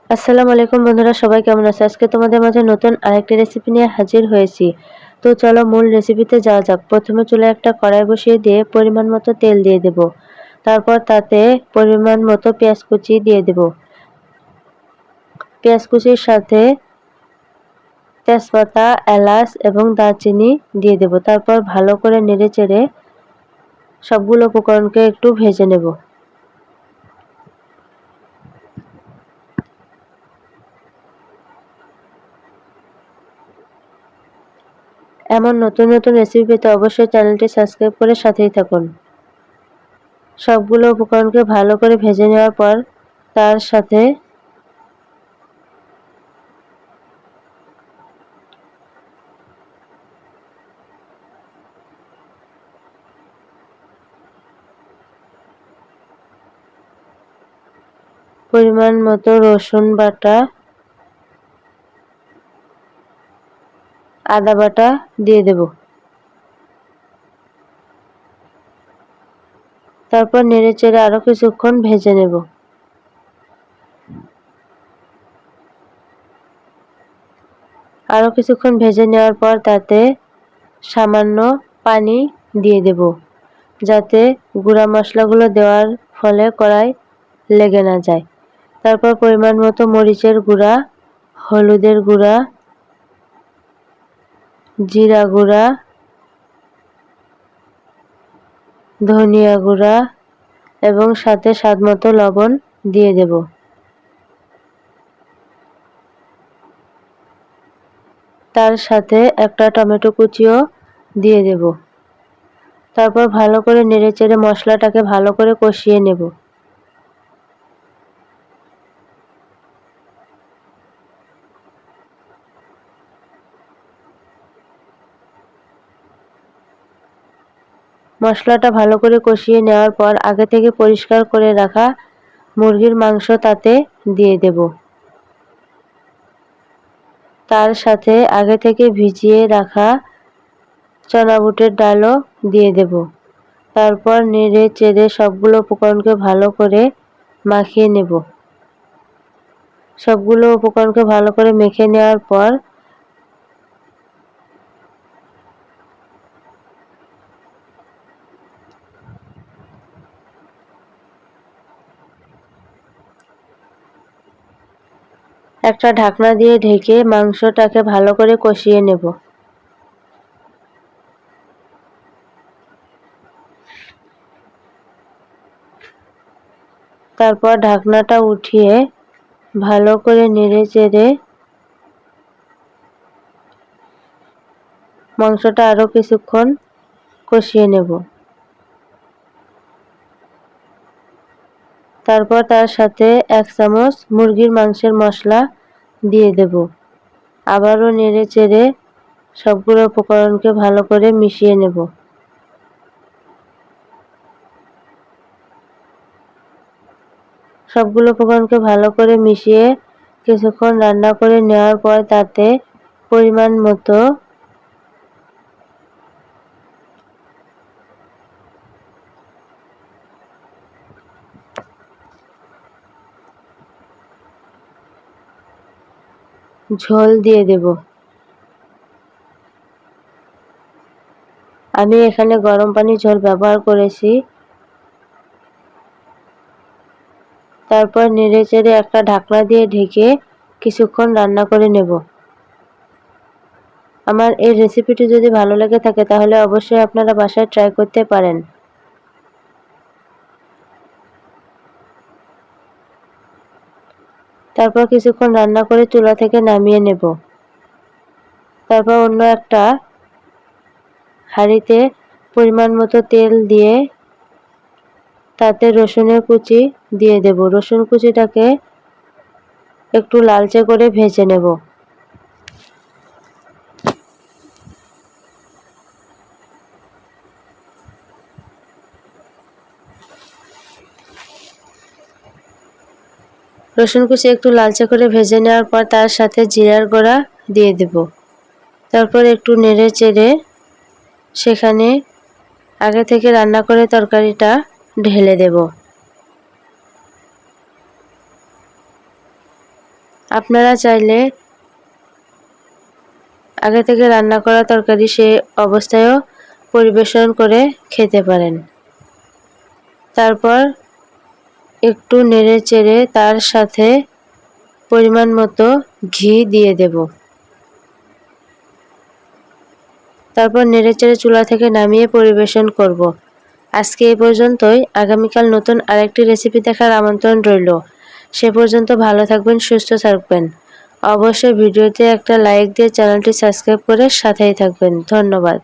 আসসালামু আলাইকুম বন্ধুরা, সবাই কেমন আছো? আজকে তোমাদের মাঝে নতুন আরেকটি রেসিপি নিয়ে হাজির হয়েছি। তো চলো মূল রেসিপিতে যাওয়া যাক। প্রথমে চুলায় একটা কড়াই বসিয়ে দিয়ে পরিমাণ মতো তেল দিয়ে দেব। তারপর তাতে পরিমাণ মতো পেঁয়াজ কুচি দিয়ে দেব। পেঁয়াজ কুচির সাথে তেজপাতা, এলাচ এবং দারচিনি দিয়ে দেব। তারপর ভালো করে নেড়েচেড়ে সবগুলো উপকরণকে একটু ভেজে নেব। এমন নতুন নতুন রেসিপি পেতে অবশ্যই চ্যানেলটি সাবস্ক্রাইব করে সাথেই থাকুন। সবগুলো উপকরণকে ভালো করে ভেজে নেওয়ার পর তার সাথে পরিমাণ মতো রসুন বাটা, আদা বাটা দিয়ে দেব। তারপর নেড়েচেড়ে আরো কিছুক্ষণ ভেজে নেব। আরো কিছুক্ষণ ভেজে নেওয়ার পর তাতে সামান্য পানি দিয়ে দেব, যাতে গুঁড়া মশলাগুলো দেওয়ার ফলে কড়াই লেগে না যায়। তারপর পরিমাণ মতো মরিচের গুঁড়া, হলুদের গুঁড়া, জিরা গুঁড়া, ধনিয়া গুঁড়া এবং সাথে স্বাদমতো লবণ দিয়ে দেব। তার সাথে একটা টমেটো কুচিও দিয়ে দেব। তারপর ভালো করে নেড়েচেড়ে মশলাটাকে ভালো করে কষিয়ে নেব। মশলাটা ভালো করে কষিয়ে নেওয়ার পর আগে থেকে পরিষ্কার করে রাখা মুরগির মাংস তাতে দিয়ে দেব। তার সাথে আগে থেকে ভিজিয়ে রাখা চনা বুটের ডালও দিয়ে দেব। তারপর নেড়ে চেড়ে সবগুলো উপকরণকে ভালো করে মাখিয়ে নেব। সবগুলো উপকরণকে ভালো করে মেখে নেওয়ার পর একটা ঢাকনা দিয়ে ঢেকে মাংসটাকে ভালো করে কষিয়ে নেব। তারপর ঢাকনাটা উঠিয়ে ভালো করে নেড়ে চেড়ে মাংসটা আরো কিছুক্ষণ কষিয়ে নেব। তারপর তার সাথে 1 চামচ মুরগির মাংসের মশলা দিয়ে দেব। আবারও নেড়ে চেড়ে সবগুলো উপকরণকে ভালো করে মিশিয়ে নেব। সবগুলো উপকরণকে ভালো করে মিশিয়ে কিছুক্ষণ রান্না করে নেওয়ার পর তাতে পরিমাণ মতো ঝোল দিয়ে দেব। আমি এখানে গরম পানি ঝোল ব্যবহার করেছি। তারপর নেড়েচেড়ে একটা ঢাকনা দিয়ে ঢেকে কিছুক্ষণ রান্না করে নেব। আমার এই রেসিপিটি যদি ভালো লেগে থাকে তাহলে অবশ্যই আপনারা বাসায় ট্রাই করতে পারেন। তারপর কিছুক্ষণ রান্না করে চুলা থেকে নামিয়ে নেব। তারপর অন্য একটা হাঁড়িতে পরিমাণ মতো তেল দিয়ে তাতে রসুনের কুচি দিয়ে দেব। রসুন কুচিটাকে একটু লালচে করে ভেজে নেব। রসুন কুচি একটু লালচে করে ভেজে নেওয়ার পর তার সাথে জিরার গুঁড়া দিয়ে দেব। তারপর একটু নেড়ে চেড়ে সেখানে আগে থেকে রান্না করে তরকারিটা ঢেলে দেব। আপনারা চাইলে আগে থেকে রান্না করা তরকারি সেই অবস্থায়ও পরিবেশন করে খেতে পারেন। তারপর একটু নেড়ে চেড়ে তার সাথে পরিমাণ মতো ঘি দিয়ে দেব। তারপর নেড়ে চেড়ে চুলা থেকে নামিয়ে পরিবেশন করব। আজকে এই পর্যন্তই। আগামীকাল নতুন আরেকটি রেসিপি দেখার আমন্ত্রণ রইল। সে পর্যন্ত ভালো থাকবেন, সুস্থ থাকবেন। অবশ্যই ভিডিওতে একটা লাইক দিয়ে চ্যানেলটি সাবস্ক্রাইব করে সাথেই থাকবেন। ধন্যবাদ।